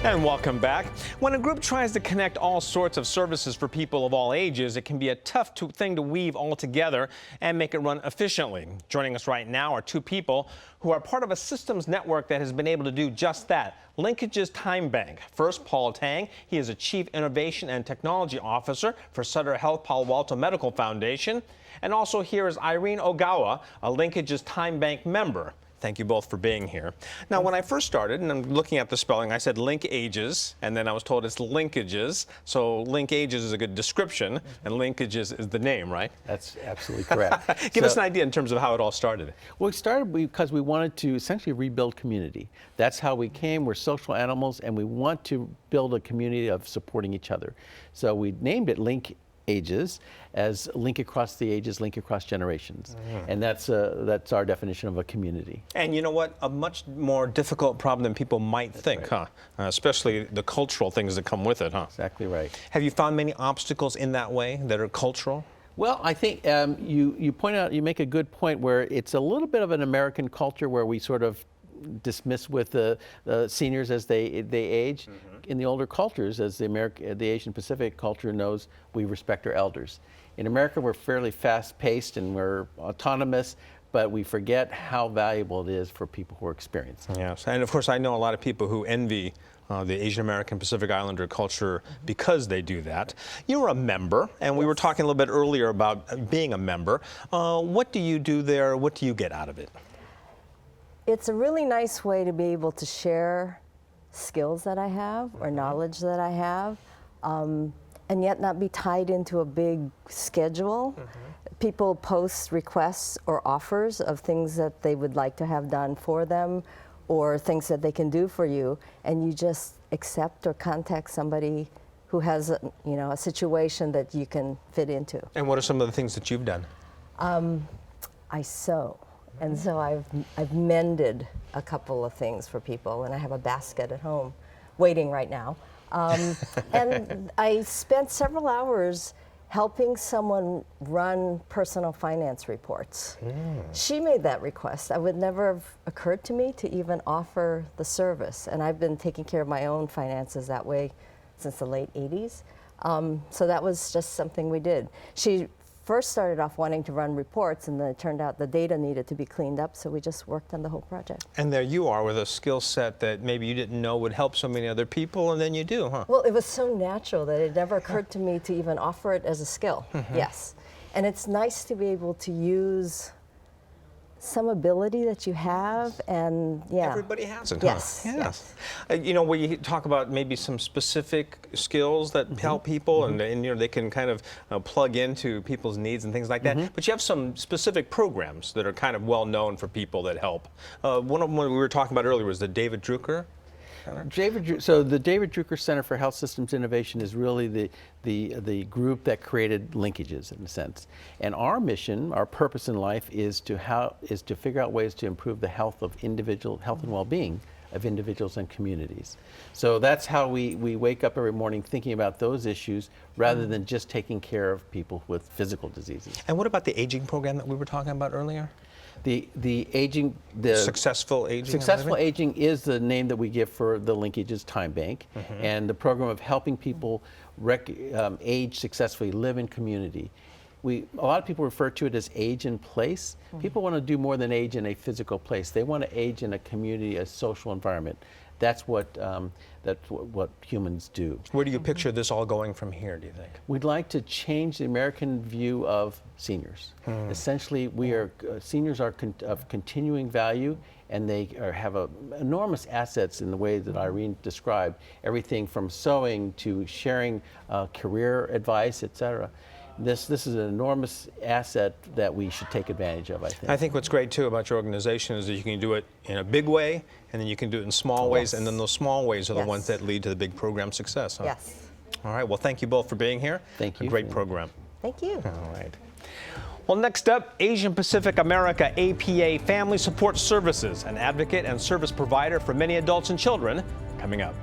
And welcome back. When a group tries to connect all sorts of services for people of all ages, it can be a tough thing to weave all together and make it run efficiently. Joining us right now are two people who are part of a systems network that has been able to do just that. LinkAges Timebank. First, Paul Tang. He is a Chief Innovation and Technology Officer for Sutter Health Palo Alto Medical Foundation. And also here is Irene Ogawa, a LinkAges Timebank member. Thank you both for being here. Now, when I first started, and I'm looking at the spelling, I said LinkAges, and then I was told it's LinkAges. So LinkAges is a good description, and LinkAges is the name, right? That's absolutely correct. Give us an idea in terms of how it all started. Well, it started because we wanted to essentially rebuild community. That's how we came. We're social animals, and we want to build a community of supporting each other. So we named it LinkAges, as link across the ages, link across generations. And that's our definition of a community. And you know what? A much more difficult problem than people might think, right. Especially the cultural things that come with it, huh? Exactly right. Have you found many obstacles in that way that are cultural? Well, I think you point out, you make a good point where it's a little bit of an American culture where we sort of dismiss with the seniors as they age. In the older cultures, as the Asian Pacific culture knows, we respect our elders. In America, we're fairly fast-paced and we're autonomous, but we forget how valuable it is for people who are experienced. Yes, and of course, I know a lot of people who envy the Asian American Pacific Islander culture because they do that. You're a member, and we were talking a little bit earlier about being a member. What do you do there? What do you get out of it? It's a really nice way to be able to share skills that I have or knowledge that I have, and yet not be tied into a big schedule. People post requests or offers of things that they would like to have done for them or things that they can do for you, and you just accept or contact somebody who has a situation that you can fit into. And what are some of the things that you've done? I sew. And so I've mended a couple of things for people, and I have a basket at home waiting right now. And I spent several hours helping someone run personal finance reports. She made that request. It would never have occurred to me to even offer the service. And I've been taking care of my own finances that way since the late 80s. So that was just something we did. She first started off wanting to run reports, and then it turned out the data needed to be cleaned up, so we just worked on the whole project. And there you are with a skill set that maybe you didn't know would help so many other people, and then you do, huh? Well, it was so natural that it never occurred to me to even offer it as a skill. Yes. And it's nice to be able to use some ability that you have, and Everybody has it, yes, huh? yes. You know, where you talk about maybe some specific skills that help people, and you know, they can kind of plug into people's needs and things like that. But you have some specific programs that are kind of well known for people that help. One of them we were talking about earlier was the David Drucker. So the David Drucker Center for Health Systems Innovation is really the group that created LinkAges, in a sense. And our mission, our purpose in life, is to figure out ways to improve the health and well-being of individuals and communities. So that's how we wake up every morning thinking about those issues rather than just taking care of people with physical diseases. And what about the aging program that we were talking about earlier? The Successful Aging? Successful Aging is the name that we give for the LinkAges Timebank, and the program of helping people age successfully, live in community. A lot of people refer to it as age in place. People want to do more than age in a physical place. They want to age in a community, a social environment. That's what humans do. Where do you picture this all going from here, do you think? We'd like to change the American view of seniors. Essentially, seniors are of continuing value, and they have enormous assets in the way that Irene described, everything from sewing to sharing career advice, etc. This is an enormous asset that we should take advantage of, I think. I think what's great, too, about your organization is that you can do it in a big way, and then you can do it in small ways, and then those small ways are the ones that lead to the big program success. Huh? Yes. All right. Well, thank you both for being here. Thank you. A great program. Thank you. All right. Well, next up, Asian Pacific America APA Family Support Services, an advocate and service provider for many adults and children, coming up.